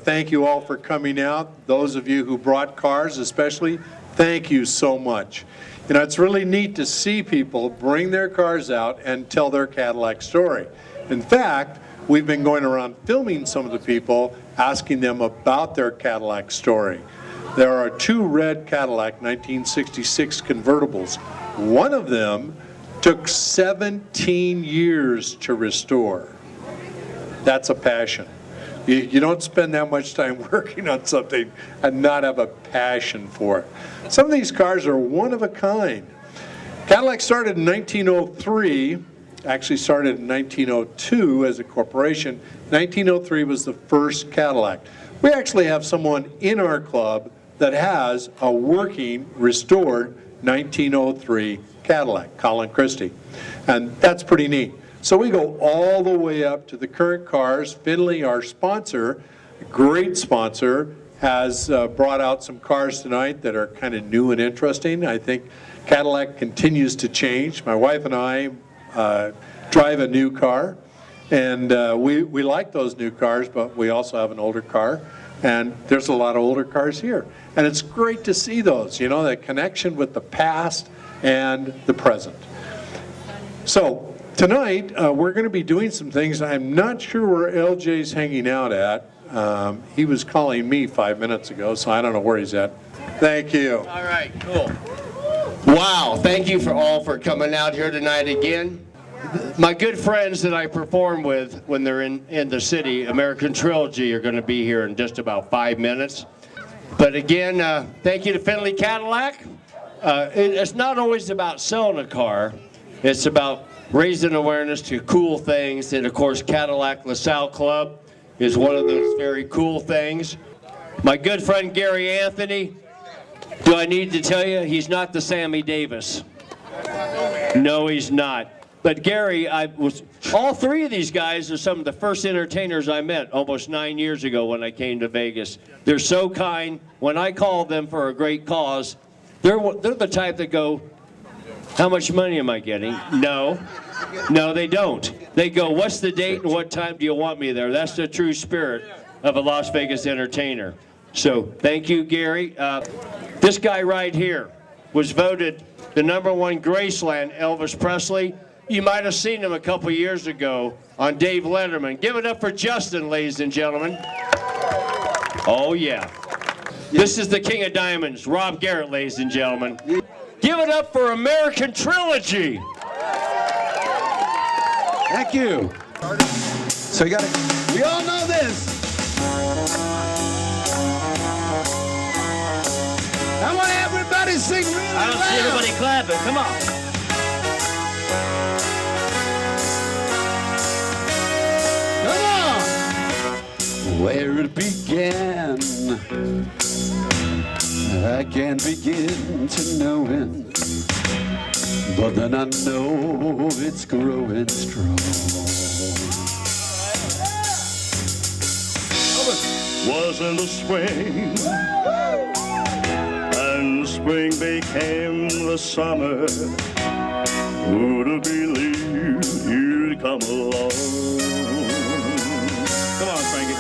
thank you all for coming out. Those of you who brought cars especially, thank you so much. You know, it's really neat to see people bring their cars out and tell their Cadillac story. In fact, we've been going around filming some of the people, asking them about their Cadillac story. There are 2 red Cadillac 1966 convertibles. One of them took 17 years to restore. That's a passion. You don't spend that much time working on something and not have a passion for it. Some of these cars are one of a kind. Cadillac started in 1903, actually started in 1902 as a corporation. 1903 was the first Cadillac. We actually have someone in our club that has a working, restored 1903 Cadillac, Colin Christie. And that's pretty neat. So we go all the way up to the current cars. Finley, our sponsor, great sponsor, has brought out some cars tonight that are kind of new and interesting. I think Cadillac continues to change. My wife and I drive a new car, and we like those new cars, but we also have an older car, and there's a lot of older cars here. And it's great to see those, you know, that connection with the past and the present. So tonight, we're going to be doing some things. I'm not sure where LJ's hanging out at. He was calling me 5 minutes ago, so I don't know where he's at. Thank you. All right, cool. Wow, thank you for coming out here tonight again. My good friends that I perform with when they're in the city, American Trilogy, are going to be here in just about 5 minutes. But again, thank you to Finley Cadillac. It's not always about selling a car. It's about raising awareness to cool things. And of course, Cadillac LaSalle Club is one of those very cool things. My good friend Gary Anthony, do I need to tell you, he's not the Sammy Davis. No, he's not. But Gary, all 3 of these guys are some of the first entertainers I met almost 9 years ago when I came to Vegas. They're so kind. When I call them for a great cause, they're the type that go, how much money am I getting? No, they don't. They go, what's the date and what time do you want me there? That's the true spirit of a Las Vegas entertainer. So thank you, Gary. This guy right here was voted the #1 Graceland Elvis Presley. You might have seen him a couple years ago on Dave Letterman. Give it up for Justin, ladies and gentlemen. Oh, yeah. This is the King of Diamonds, Rob Garrett, ladies and gentlemen. Give it up for American Trilogy. Thank you. So we all know this. I want everybody to sing really loud. I don't see everybody clapping. Come on. Where it began, I can't begin to know it, but then I know it's growing strong. Was in the spring, and spring became the summer. Who'd have believed you'd come along? Come on, Frankie.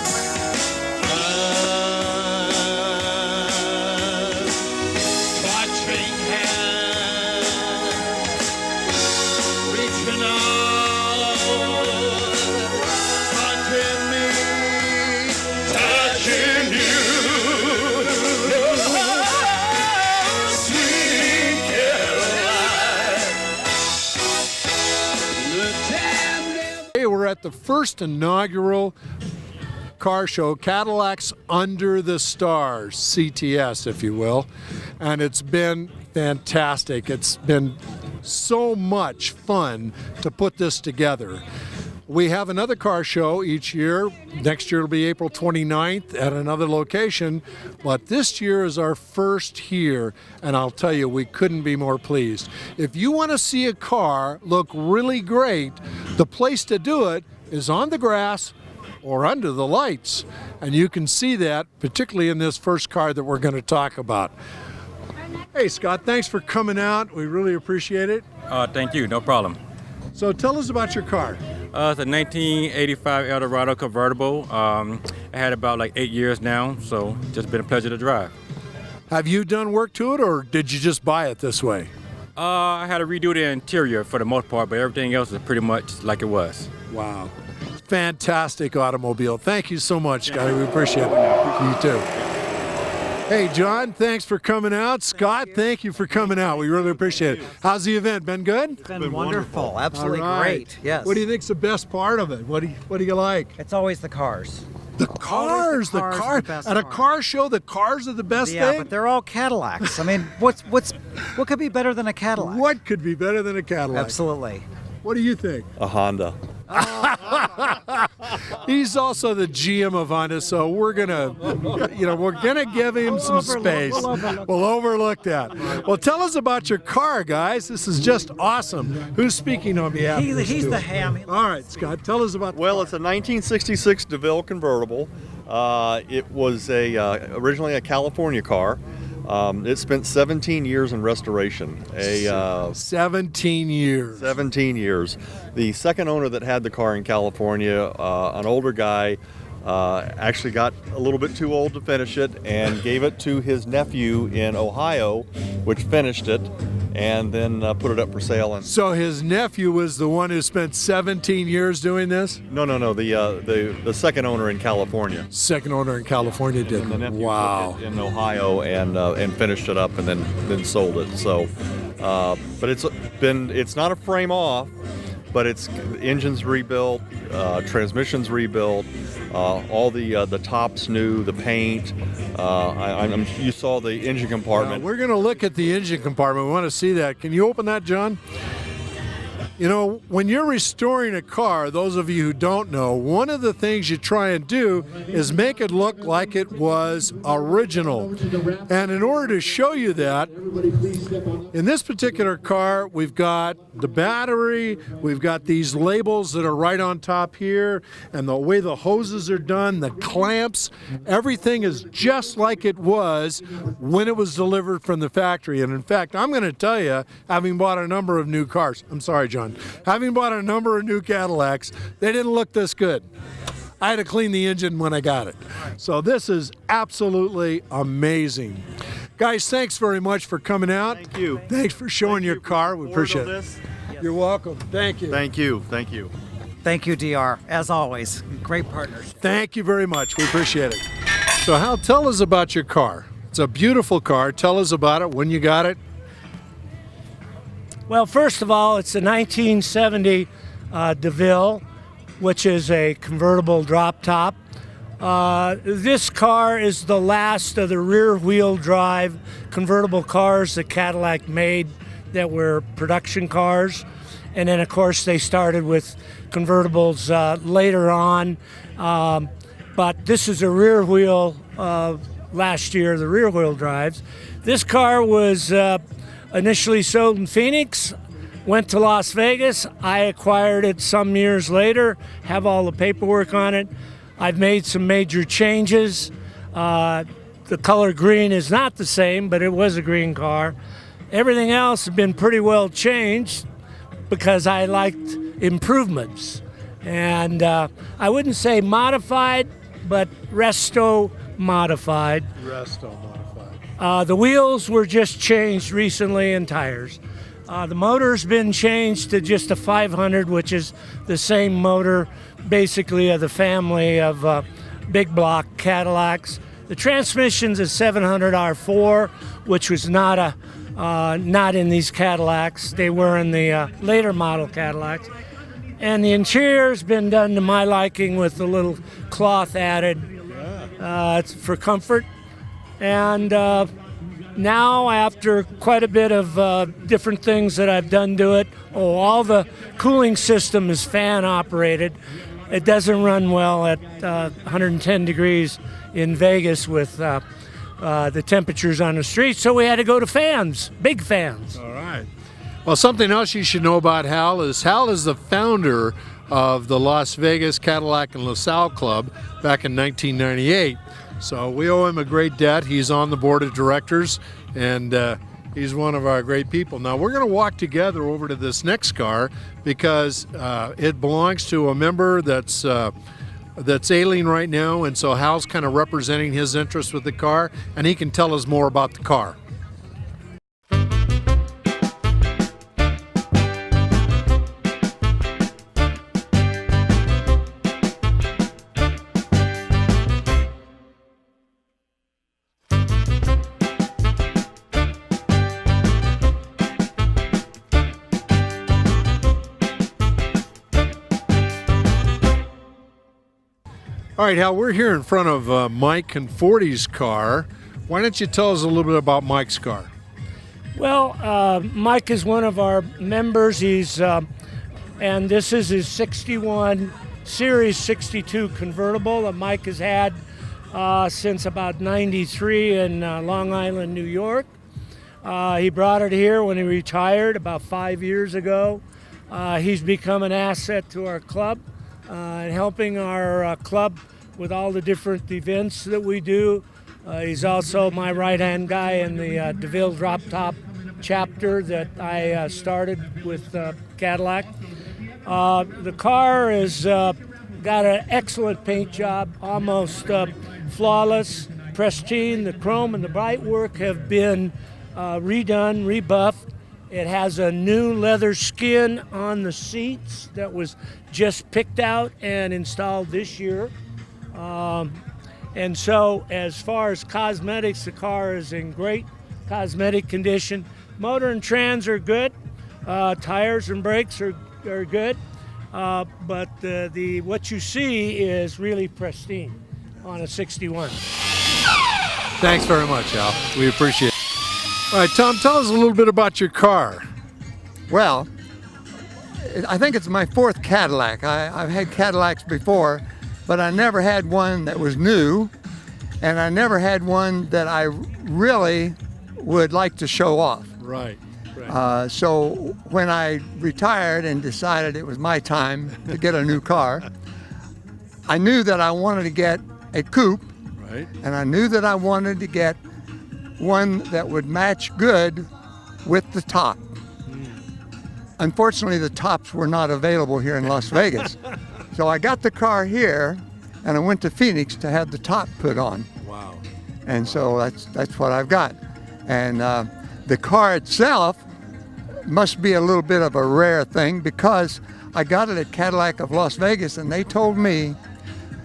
We're at the first inaugural car show, Cadillacs Under the Stars, CTS, if you will, and it's been fantastic. It's been so much fun to put this together. We have another car show each year. Next year will be April 29th at another location, but this year is our first here, and I'll tell you, we couldn't be more pleased. If you want to see a car look really great, the place to do it is on the grass or under the lights, and you can see that particularly in this first car that we're going to talk about. Hey Scott, thanks for coming out. We really appreciate it. Thank you, no problem. So tell us about your car. It's a 1985 Eldorado convertible. I had about like 8 years now, so just been a pleasure to drive. Have you done work to it, or did you just buy it this way? I had to redo the interior for the most part, but everything else is pretty much like it was. Wow. Fantastic automobile. Thank you so much, Scotty. We appreciate it. You too. Hey, John, thanks for coming out. Scott, thank you for coming out. We really appreciate it. How's the event? Been good? It's been wonderful. Absolutely All right. great. Yes. What do you think's the best part of it? What do you like? It's always the cars. The cars, the cars are the best at a part. car show, the cars are the best Yeah, thing. but they're all Cadillacs. I mean, what could be better than a Cadillac? What could be better than a Cadillac? Absolutely. What do you think? A Honda. He's also the GM of Honda, so we're gonna give him some space. We'll overlook that. Well, tell us about your car, guys. This is just awesome. Who's speaking on behalf of this He's dude? the ham. All right, Scott, tell us about the Well, car. it's a 1966 DeVille convertible. It was originally a California car. It spent 17 years in restoration. 17 years. 17 years. The second owner that had the car in California, an older guy, actually got a little bit too old to finish it and gave it to his nephew in Ohio, which finished it, and then put it up for sale. And So his nephew was the one who spent 17 years doing this? no, the second owner in California. Second owner in California did. And the nephew Wow. took it in Ohio and finished it up and then sold it. So, but it's not a frame off, but it's engine's rebuilt, transmission's rebuilt, all the tops new, the paint. You saw the engine compartment. We're going to look at the engine compartment. We want to see that. Can you open that, John? You know, when you're restoring a car, those of you who don't know, one of the things you try and do is make it look like it was original. And in order to show you that, in this particular car, we've got the battery, we've got these labels that are right on top here, and the way the hoses are done, the clamps, everything is just like it was when it was delivered from the factory. And in fact, I'm going to tell you, having bought a number of new cars, I'm sorry, John, having bought a number of new Cadillacs, they didn't look this good. I had to clean the engine when I got it. So this is absolutely amazing. Guys, thanks very much for coming out. Thank you. Thanks for showing your car. We appreciate it. You're welcome. Thank you. Thank you. Thank you. Thank you, DR. As always, great partners. Thank you very much. We appreciate it. So Hal, tell us about your car. It's a beautiful car. Tell us about it, when you got it. Well, first of all, it's a 1970 DeVille, which is a convertible drop top. This car is the last of the rear-wheel drive convertible cars that Cadillac made that were production cars. And then, of course, they started with convertibles later on. But this is a rear-wheel, last year, the rear-wheel drives. This car was initially sold in Phoenix, went to Las Vegas. I acquired it some years later, have all the paperwork on it. I've made some major changes. The color green is not the same, but it was a green car. Everything else has been pretty well changed because I liked improvements. And I wouldn't say modified, but resto modified. Resto modified. The wheels were just changed recently and tires. The motor's been changed to just a 500, which is the same motor basically of the family of big block Cadillacs. The transmission's a 700 R4, which was not in these Cadillacs. They were in the later model Cadillacs. And the interior's been done to my liking with a little cloth added. It's for comfort. And now, after quite a bit of different things that I've done to it, all the cooling system is fan operated. It doesn't run well at 110 degrees in Vegas with the temperatures on the street, so we had to go to fans, big fans. All right. Well, something else you should know about Hal is the founder of the Las Vegas Cadillac and LaSalle Club back in 1998. So we owe him a great debt. He's on the board of directors, and He's one of our great people. Now, we're going to walk together over to this next car because it belongs to a member that's ailing right now, and so Hal's kind of representing his interest with the car, and he can tell us more about the car. All right, Hal, we're here in front of Mike and 40's car. Why don't you tell us a little bit about Mike's car? Well, Mike is one of our members. And this is his 61 Series 62 convertible that Mike has had since about 93 in Long Island, New York. He brought it here when he retired about 5 years ago. He's become an asset to our club and helping our club with all the different events that we do. He's also my right-hand guy in the DeVille Drop Top chapter that I started with Cadillac. The car has got an excellent paint job, almost flawless, pristine. The chrome and the bright work have been redone, rebuffed. It has a new leather skin on the seats that was just picked out and installed this year. And so as far as cosmetics, the car is in great cosmetic condition. Motor and trans are good. Tires and brakes are good. But what you see is really pristine on a 61. Thanks very much, Hal. We appreciate it. All right, Tom, tell us a little bit about your car. Well, I think it's my fourth Cadillac. I've had Cadillacs before, but I never had one that was new, and I never had one that I really would like to show off. Right. So when I retired and decided it was my time to get a new car, I knew that I wanted to get a coupe, Right. and I knew that I wanted to get one that would match good with the top. Unfortunately, the tops were not available here in Las Vegas. So I got the car here, and I went to Phoenix to have the top put on. Wow. And so that's what I've got. And the car itself must be a little bit of a rare thing because I got it at Cadillac of Las Vegas, and they told me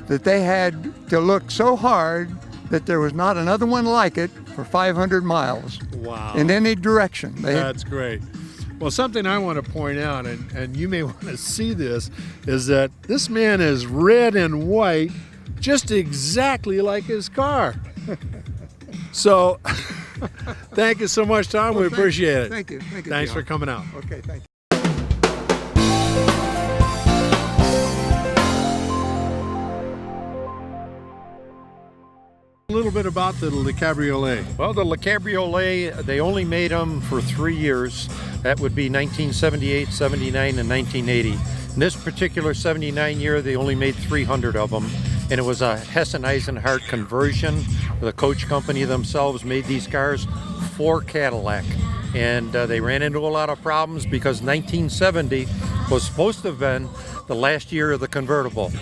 that they had to look so hard that there was not another one like it for 500 miles. Wow. In any direction. That's great. Well, something I want to point out, and you may want to see this, is that this man is red and white, just exactly like his car. So, thank you so much, Tom. Well, we appreciate it. Thank you. Thanks for coming out. Okay, thank you. A little bit about the Cabriolet. Well, the Le Cabriolet, they only made them for 3 years. That would be 1978, 79, and 1980. In this particular 79 year, they only made 300 of them. And it was a Hessen-Eisenhardt conversion. The coach company themselves made these cars for Cadillac. And they ran into a lot of problems because 1970 was supposed to have been the last year of the convertible.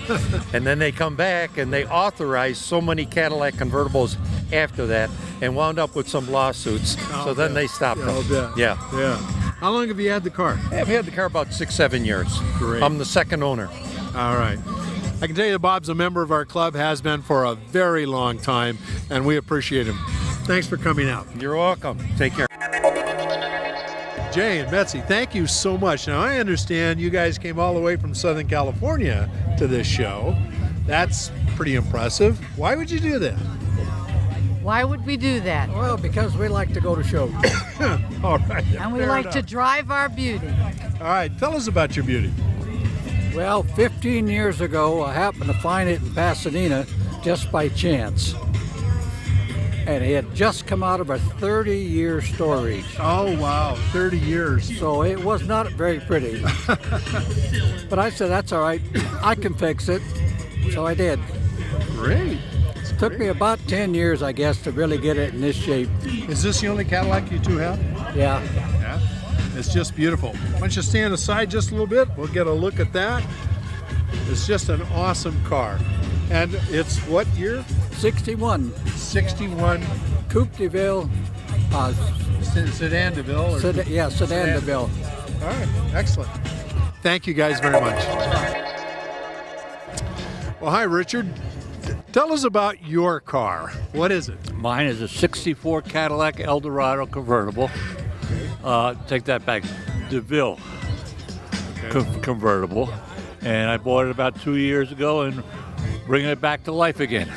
And then they come back and they authorized so many Cadillac convertibles after that and wound up with some lawsuits. So then they stopped them. Yeah. How long have you had the car? I've had the car about 6-7 years. Great. I'm the second owner. All right. I can tell you that Bob's a member of our club, has been for a very long time, and we appreciate him. Thanks for coming out. You're welcome. Take care. Jay and Betsy, thank you so much. Now, I understand you guys came all the way from Southern California to this show. That's pretty impressive. Why would you do that? Why would we do that? Well, because we like to go to shows. All right. And we fair like enough. to drive our beauty. All right, tell us about your beauty. Well, 15 years ago, I happened to find it in Pasadena just by chance. And it had just come out of a 30-year storage. Oh, wow, 30 years. So it was not very pretty. But I said, that's all right. I can fix it. So I did. Great. It took me about 10 years, I guess, to really get it in this shape. Is this the only Cadillac you two have? Yeah. Yeah. It's just beautiful. Why don't you stand aside just a little bit? We'll get a look at that. It's just an awesome car. And it's what year? 61. 61. Coupe de Ville. Sedan de Ville? Or Sedan de Ville. All right, excellent. Thank you guys very much. Well, hi, Richard. Tell us about your car. What is it? Mine is a 64 Cadillac Eldorado convertible. Take that back, DeVille convertible. And I bought it about 2 years ago and bringing it back to life again.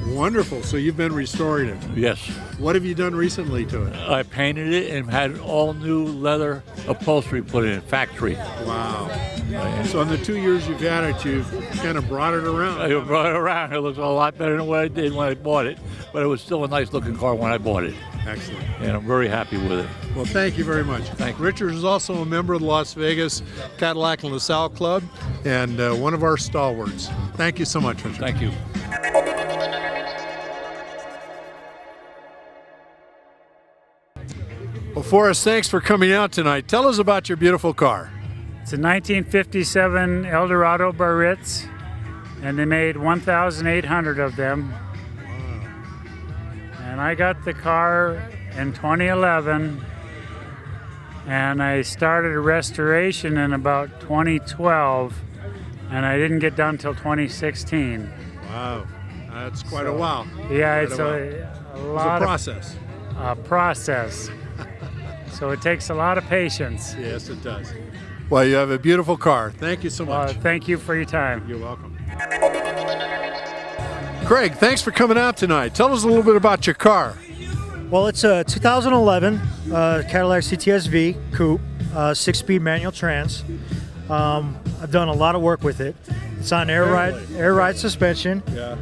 Wonderful. So you've been restoring it. Yes. What have you done recently to it? I painted it and had all new leather upholstery put in, factory. Wow. So in the 2 years you've had it, you've kind of brought it around. I brought it around. It looks a lot better than what I did when I bought it, but it was still a nice looking car when I bought it. Excellent. And I'm very happy with it. Well, thank you very much. Thank you. Richard is also a member of the Las Vegas Cadillac LaSalle Club and one of our stalwarts. Thank you so much, Richard. Thank you. Well, Forrest, thanks for coming out tonight. Tell us about your beautiful car. It's a 1957 Eldorado Barritz, and they made 1,800 of them. And I got the car in 2011, and I started a restoration in about 2012, and I didn't get done till 2016. Wow, that's quite a while. Yeah, Quite it's a It's lot a process. A process. So it takes a lot of patience. Yes, it does. Well, you have a beautiful car. Thank you so much. Thank you for your time. You're welcome. Craig, thanks for coming out tonight. Tell us a little bit about your car. Well, it's a 2011 Cadillac CTS-V Coupe, 6-speed manual trans. I've done a lot of work with it. It's on air ride suspension. Yeah.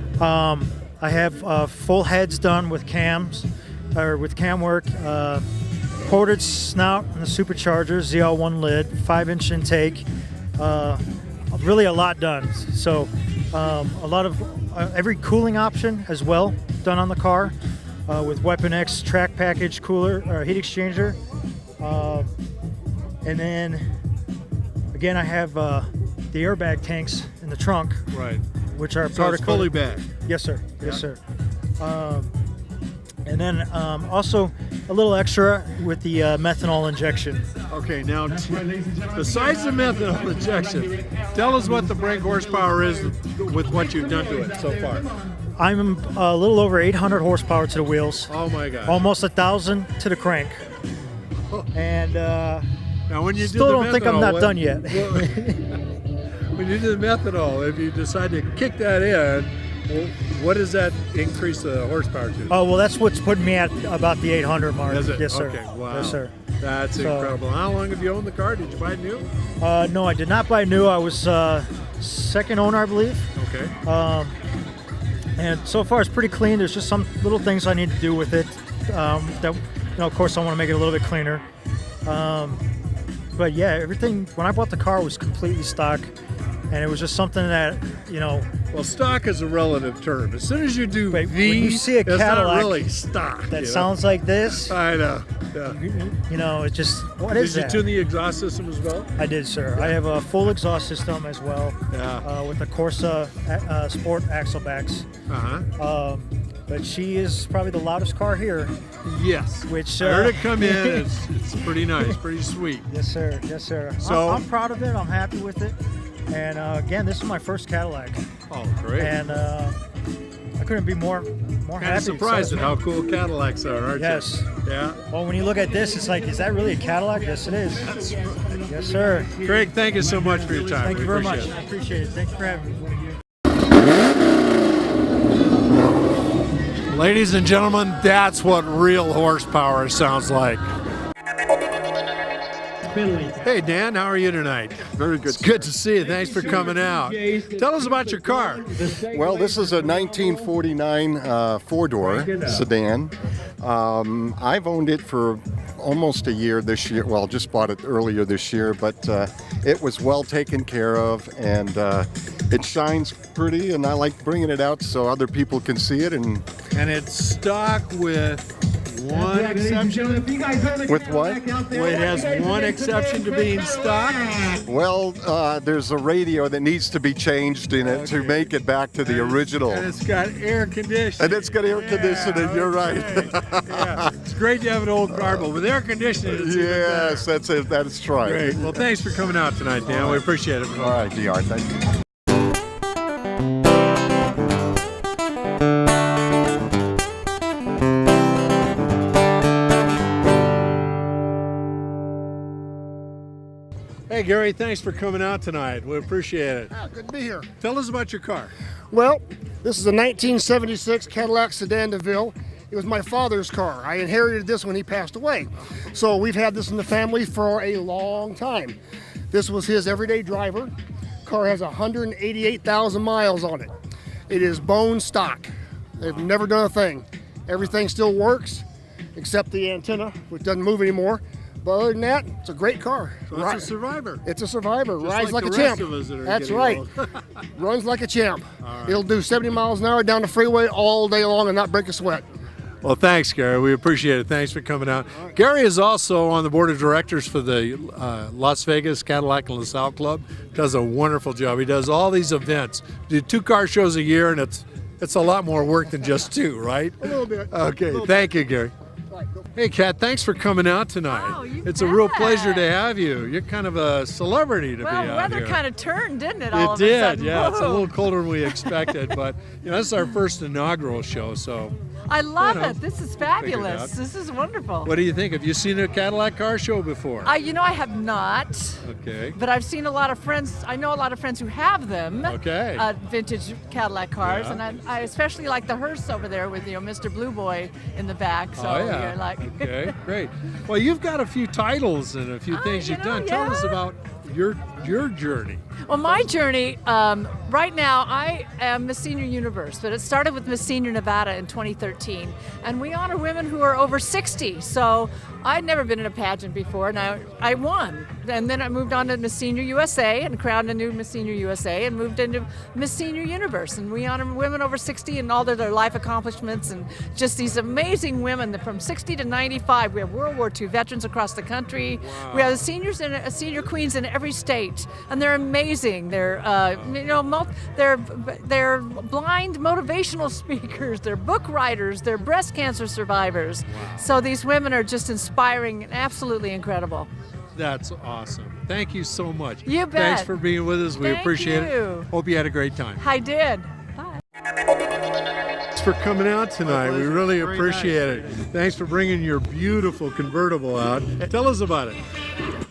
I have full heads done with cams, or with cam work. Ported snout and the supercharger, ZL1 lid, 5-inch intake. Really a lot done. So a lot of every cooling option as well done on the car with Weapon X track package cooler heat exchanger. And then again, I have the airbag tanks in the trunk, right? Which are So it's fully bagged. Yes, sir. Yeah. Yes, sir. And then also a little extra with the methanol injection. Okay, now besides the methanol injection, tell us what the brake horsepower is with what you've done to it so far. I'm a little over 800 horsepower to the wheels. Oh my God! Almost 1,000 to the crank. And now, when you still do the don't think I'm methanol, not done yet. When you do the methanol, if you decide to kick that in, well, what does that increase the horsepower to? Oh, well, that's what's putting me at about the 800 mark. Is it? Yes, sir. Okay, wow. Yes, sir. That's So- incredible. How long have you owned the car? Did you buy it new? No, I did not buy new. I was second owner, I believe. Okay. And so far, it's pretty clean. There's just some little things I need to do with it. That, of course, I want to make it a little bit cleaner. But yeah, everything, when I bought the car, was completely stock. And it was just something that, Well, stock is a relative term. As soon as you do when you see a it's Cadillac not really stock. that you know? sounds like this, I know. Yeah. it just, what is Did that? you tune the exhaust system as well? I did, sir. I have a full exhaust system as well, with the Corsa Sport axle backs. Uh-huh. But she is probably the loudest car here. Yes. Which I heard it come in. It's pretty nice, pretty sweet. Yes, sir. Yes, sir. So- I'm proud of it. I'm happy with it. And again, this is my first Cadillac. Oh, great. And I couldn't be more Kind happy. of surprised at how cool Cadillacs are, aren't Yes. you? Yeah. Well, when you look at this, it's like, is that really a Cadillac? Yes, it is. That's Yes, sir. Craig, thank you so much for your time. Thank We you very much. appreciate I appreciate it. Thank you for having me. it. Ladies and gentlemen, that's what real horsepower sounds like. Hey, Dan, how are you tonight? Very good. It's good to see you. Thanks for coming out. Tell us about your car. Well, this is a 1949 four-door sedan. I've owned it for almost a year this year. Well, just bought it earlier this year, but it was well taken care of, and it shines pretty, and I like bringing it out so other people can see it. And it's stock with one exception. With what? Well, it has one exception to being stock. Well, there's a radio that needs to be changed in it to make it back to the original. And it's got air conditioning. And it's got air conditioning, you're right. Yeah, it's great to have an old car, but with air conditioning, it's even Yes, that's it. That's right. great. Well, thanks for coming out tonight, Dan. We appreciate it. All right, DR, thank you. Hey, Gary, thanks for coming out tonight. We appreciate it. Good to be here. Tell us about your car. Well, this is a 1976 Cadillac Sedan DeVille. It was my father's car. I inherited this when he passed away. So we've had this in the family for a long time. This was his everyday driver. Car has 188,000 miles on it. It is bone stock. They've never done a thing. Everything still works except the antenna, which doesn't move anymore. But other than that, it's a great car. So it's a survivor. It's a survivor. Just Rides like like the a rest champ. of us that are That's getting right. old. Runs like a champ. right. It'll do 70 miles an hour down the freeway all day long and not break a sweat. Well, thanks, Gary. We appreciate it. Thanks for coming out. Gary is also on the board of directors for the Las Vegas Cadillac LaSalle Club. Does a wonderful job. He does all these events. Do 2 car shows a year, and it's a lot more work than just 2, right? A little bit. Okay. Thank you, Gary. Hey, Kat, thanks for coming out tonight. Oh, you It's a real pleasure to have you. You're kind of a celebrity to be Well, out weather here. kind of turned, didn't it? All It of a did, sudden? yeah. It's a Whoa. little colder than we expected, but this is our first inaugural show, so I love you know, it. This is figure it out. fabulous. This is wonderful. what do you think? Have you seen a Cadillac car show before? I have not, Okay. but I've seen a lot of friends. I know a lot of friends who have them. Okay. Vintage Cadillac cars, Yeah. and I especially like the hearse over there with Mr. Blue Boy in the back. So Oh, yeah. you're like, Okay, great. Well, you've got a few titles and a few things you've done. Tell us about your journey. Well, my journey, right now, I am Miss Senior Universe, but it started with Miss Senior Nevada in 2013. And we honor women who are over 60. So I'd never been in a pageant before, and I won. And then I moved on to Miss Senior USA and crowned a new Miss Senior USA and moved into Miss Senior Universe. And we honor women over 60 and all their life accomplishments and just these amazing women that from 60 to 95. We have World War II veterans across the country. We have seniors and senior queens in every state, and they're amazing. They're they're blind motivational speakers. They're book writers. They're breast cancer survivors. So these women are just inspiring and absolutely incredible. That's awesome. Thank you so much. You bet. Thanks for being with us. We Thank appreciate you. it. Hope you had a great time. I did. Thanks for coming out tonight. We really appreciate it. Thanks for bringing your beautiful convertible out. Tell us about it.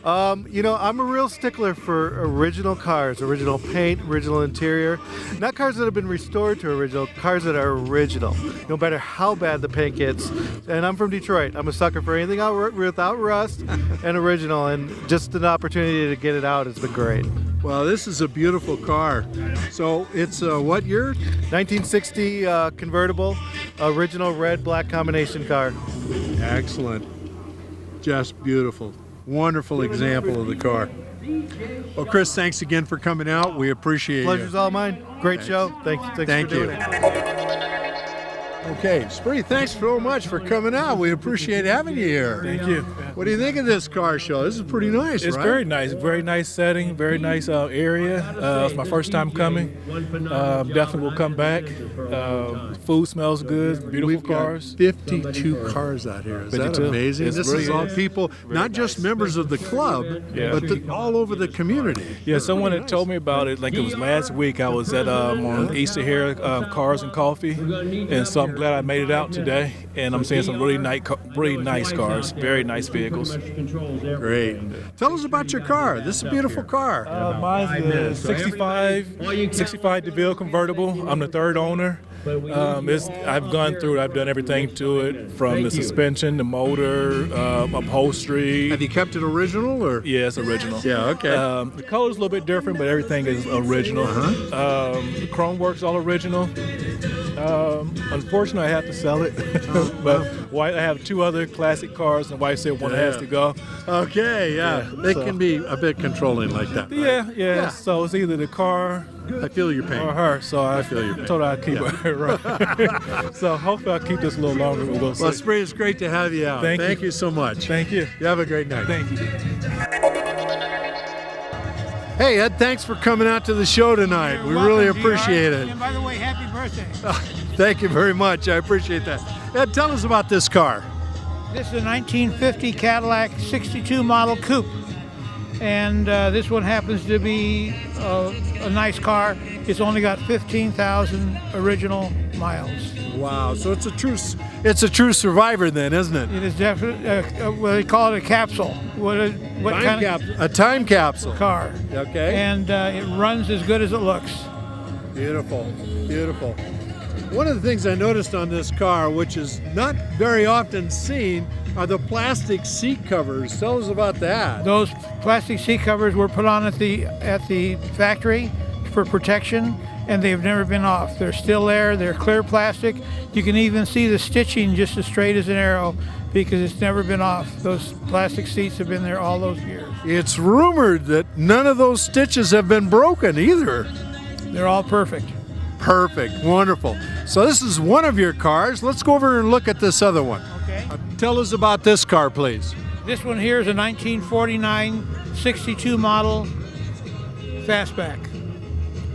I'm a real stickler for original cars, original paint, original interior. Not cars that have been restored to original, cars that are original, no matter how bad the paint gets. And I'm from Detroit. I'm a sucker for anything without rust and original, and just an opportunity to get it out has been great. Well, this is a beautiful car. So it's what year? 1960 convertible, original red-black combination car. Excellent. Just beautiful. Wonderful example of the car. Well, Chris, thanks again for coming out. We appreciate it. Pleasure's all mine. Great show. Thanks Thank for doing you. it. Okay, Spree, thanks so much for coming out. We appreciate having you here. Thank you. What do you think of this car show? This is pretty nice, It's right? very nice setting, very nice area. It's my first time coming. Definitely will come back. Food smells good, beautiful We've cars. got 52 cars out here. Is that 52. amazing? It's This really is all is. people, not just members of the club, Yeah. but all over the community. Yeah, someone had told me about it, like it was last week. I was at on Easter here, Cars and Coffee, and so I'm glad I made it out today. And I'm seeing some really nice cars, very nice vehicles. Great. Tell us about your car. This is a beautiful car. Mine's a 65 DeVille convertible. I'm the third owner. I've gone through it. I've done everything to it, from the suspension, the motor, upholstery. Have you kept it original, or? Yeah, it's original. Yeah, okay. The color's a little bit different, but everything is original. The chrome work's all original. Unfortunately, I have to sell it. But I have 2 other classic cars, and wife said one has to go. Okay, yeah. They can be a bit controlling like that. Right? Yeah. So it's either the car I feel your pain. or her. So I feel your pain. told her I'd keep her. Right. So hopefully I'll keep this a little longer. We'll Well, see. Spring, it's great to have you out. Thank you so much. Thank you. You have a great night. Thank you. Hey, Ed, thanks for coming out to the show tonight. We really appreciate it. And by the way, happy birthday. Thank you very much. I appreciate that. Ed, tell us about this car. This is a 1950 Cadillac 62 model coupe. And this one happens to be a nice car. It's only got 15,000 original miles. Wow, so it's a true survivor then, isn't it? It is definitely, well, they call it a capsule. A time capsule. Car. Okay. And it runs as good as it looks. Beautiful, beautiful. One of the things I noticed on this car, which is not very often seen, are the plastic seat covers. Tell us about that. Those plastic seat covers were put on at the factory for protection, and they've never been off. They're still there. They're clear plastic. You can even see the stitching just as straight as an arrow because it's never been off. Those plastic seats have been there all those years. It's rumored that none of those stitches have been broken either. They're all perfect. Perfect, wonderful. So this is one of your cars. Let's go over and look at this other one. Okay. Tell us about this car, please. This one here is a 1949 62 model fastback.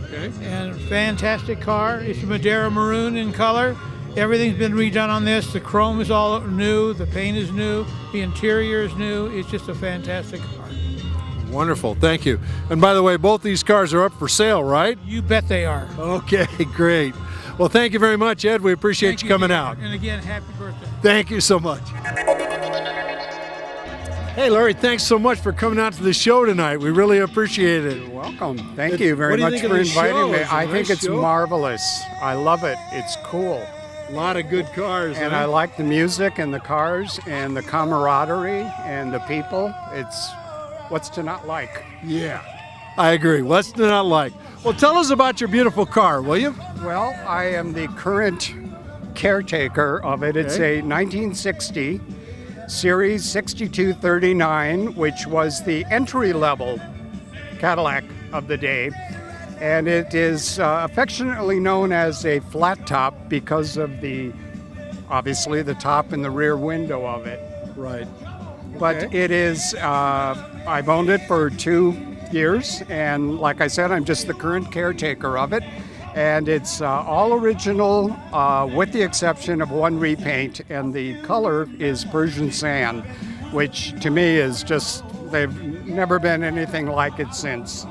Okay. And fantastic car. It's Madeira maroon in color. Everything's been redone on this. The chrome is all new. The paint is new. The interior is new. It's just a fantastic car. Wonderful, thank you. And by the way, both these cars are up for sale, right? You bet they are. Okay, great. Well, thank you very much, Ed. We appreciate you coming out. And again, happy birthday. Thank you so much. Hey, Larry, thanks so much for coming out to the show tonight. We really appreciate it. You're welcome. Thank you very much for inviting me. I think it's marvelous. I love it. It's cool. A lot of good cars. And I like the music and the cars and the camaraderie and the people. It's what's to not like? Yeah, I agree. What's to not like? Well, tell us about your beautiful car, will you? Well, I am the current caretaker of it. It's a 1960 Series 6239, which was the entry-level Cadillac of the day. And it is affectionately known as a flat top because of obviously the top and the rear window of it. Right. But it is, I've owned it for 2 years, and like I said, I'm just the current caretaker of it. And it's all original with the exception of one repaint, and the color is Persian sand, which to me is just, they've never been anything like it since.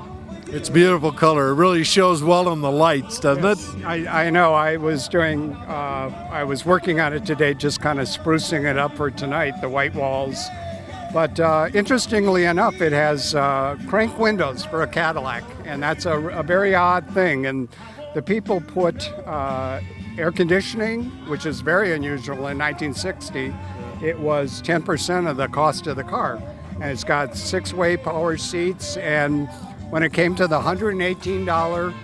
It's beautiful color. It really shows well on the lights, doesn't it? I know. I was working on it today, just kind of sprucing it up for tonight, the white walls. But interestingly enough, it has crank windows for a Cadillac, and that's a very odd thing. And the people put air conditioning, which is very unusual in 1960. It was 10% of the cost of the car. And it's got 6-way power seats, and when it came to the $118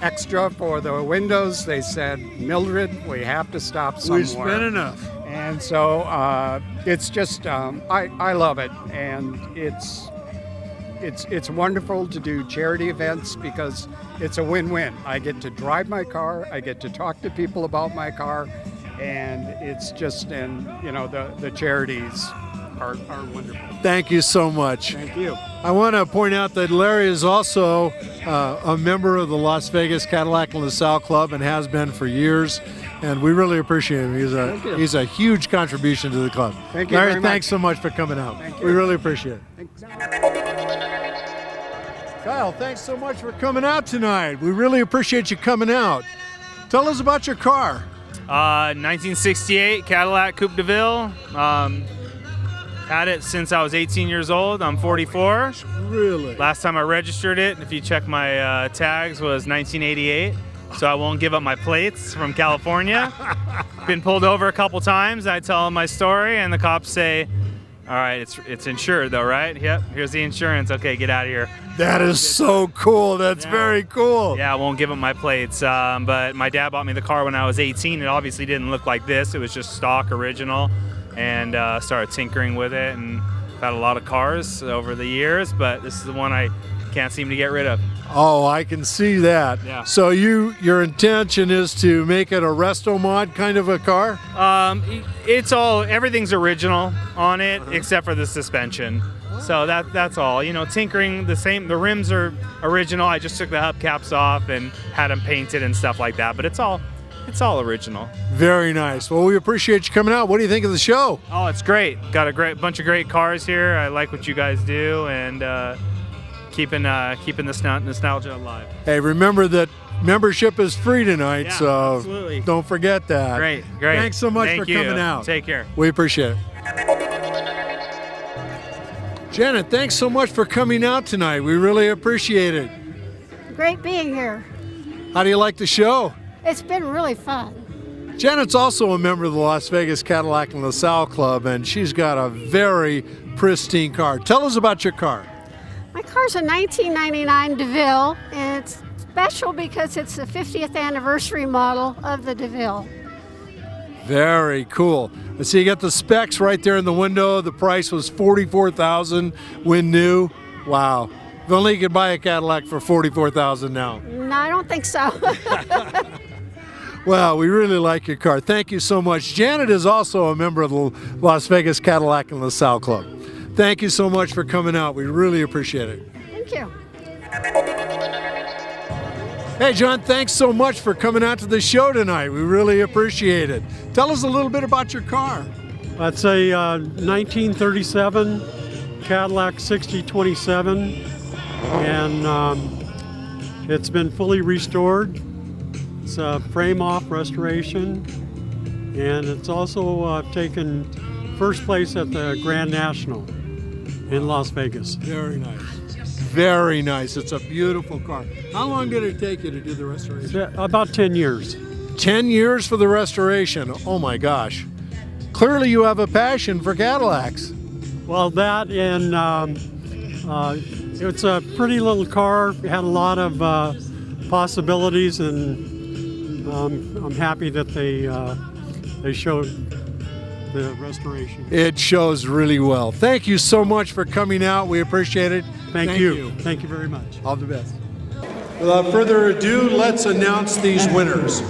extra for the windows, they said, Mildred, we have to stop somewhere. We spent enough. And so it's just, I love it. And it's wonderful to do charity events because it's a win-win. I get to drive my car, I get to talk to people about my car, and it's just, and you know, the charities are wonderful. Thank you so much. Thank you. I want to point out that Larry is also a member of the Las Vegas Cadillac LaSalle Club and has been for years, and we really appreciate him. He's a huge contribution to the club. Thank you Larry, very much. thanks so much for coming out. Thank you. We really appreciate it. Thanks. Kyle, thanks so much for coming out tonight. We really appreciate you coming out. Tell us about your car. 1968 Cadillac Coupe de Ville. Had it since I was 18 years old. I'm 44. Really? Last time I registered it, if you check my tags, was 1988. So I won't give up my plates from California. Been pulled over a couple times. I tell them my story, and the cops say, "All right, it's insured though, right? Yep. Here's the insurance. Okay, get out of here." That is so cool. That's very cool. Yeah, I won't give up my plates. But my dad bought me the car when I was 18. It obviously didn't look like this. It was just stock original, and started tinkering with it. And I've had a lot of cars over the years, but this is the one I can't seem to get rid of. Oh, I can see that. Yeah. So your intention is to make it a resto mod kind of a car? Everything's original on it except for the suspension. So that's all. You know, tinkering the same. The rims are original. I just took the hubcaps off and had them painted and stuff like that. But it's all original. Very nice. Well, we appreciate you coming out. What do you think of the show? Oh, it's great. Got a bunch of great cars here. I like what you guys do, and keeping the nostalgia alive. Hey, remember that membership is free tonight, Yeah, so absolutely. don't forget that. Great. Thanks so much Thank for you. coming out. Take care. We appreciate it. Janet, thanks so much for coming out tonight. We really appreciate it. Great being here. How do you like the show? It's been really fun. Janet's also a member of the Las Vegas Cadillac LaSalle Club, and she's got a very pristine car. Tell us about your car. My car's a 1999 DeVille, and it's special because it's the 50th anniversary model of the DeVille. Very cool. Let's see, you got the specs right there in the window. The price was $44,000 when new. Wow. If only you could buy a Cadillac for $44,000 now. No, I don't think so. Well, we really like your car. Thank you so much. Janet is also a member of the Las Vegas Cadillac and LaSalle Club. Thank you so much for coming out. We really appreciate it. Thank you. Hey, John, thanks so much for coming out to the show tonight. We really appreciate it. Tell us a little bit about your car. That's a 1937 Cadillac 6027, and it's been fully restored. It's a frame-off restoration, and it's also taken first place at the Grand National in Las Vegas. Very nice. Very nice. It's a beautiful car. How long did it take you to do the restoration? About 10 years. 10 years for the restoration. Oh my gosh. Clearly you have a passion for Cadillacs. Well, that and it's a pretty little car. It had a lot of possibilities, and I'm happy that they showed the restoration. It shows really well. Thank you so much for coming out. We appreciate it. Thank you. Thank you very much. All the best. Without further ado, let's announce these winners.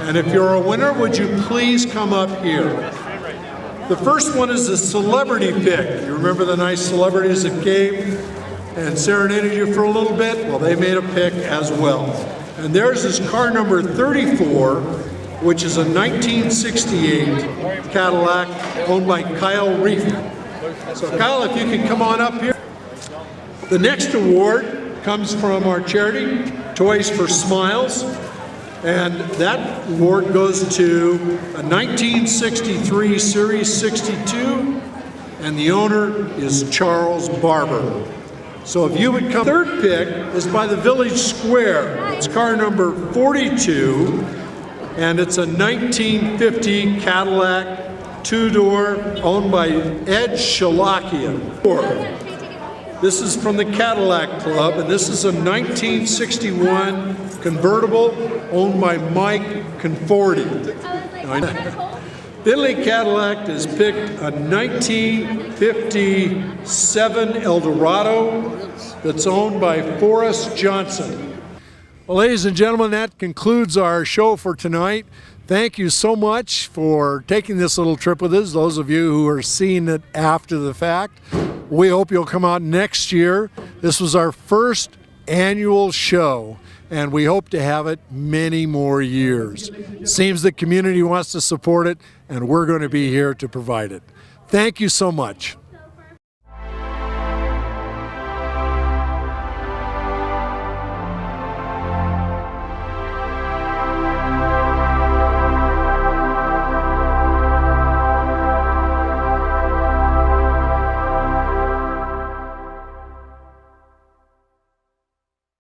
And if you're a winner, would you please come up here? The first one is a celebrity pick. You remember the nice celebrities that came and serenaded you for a little bit? Well, they made a pick as well. And theirs is car number 34, which is a 1968 Cadillac owned by Kyle Reef. So Kyle, if you can come on up here. The next award comes from our charity, Toys for Smiles, and that award goes to a 1963 Series 62, and the owner is Charles Barber. So if you would come, third pick is by the Village Square. It's car number 42, and it's a 1950 Cadillac two-door owned by Ed Shalakian. This is from the Cadillac Club, and this is a 1961 convertible owned by Mike Conforti. Billy Cadillac has picked a 1957 Eldorado that's owned by Forrest Johnson. Well, ladies and gentlemen, that concludes our show for tonight. Thank you so much for taking this little trip with us, those of you who are seeing it after the fact. We hope you'll come out next year. This was our first annual show, and we hope to have it many more years. It seems the community wants to support it, and we're going to be here to provide it. Thank you so much.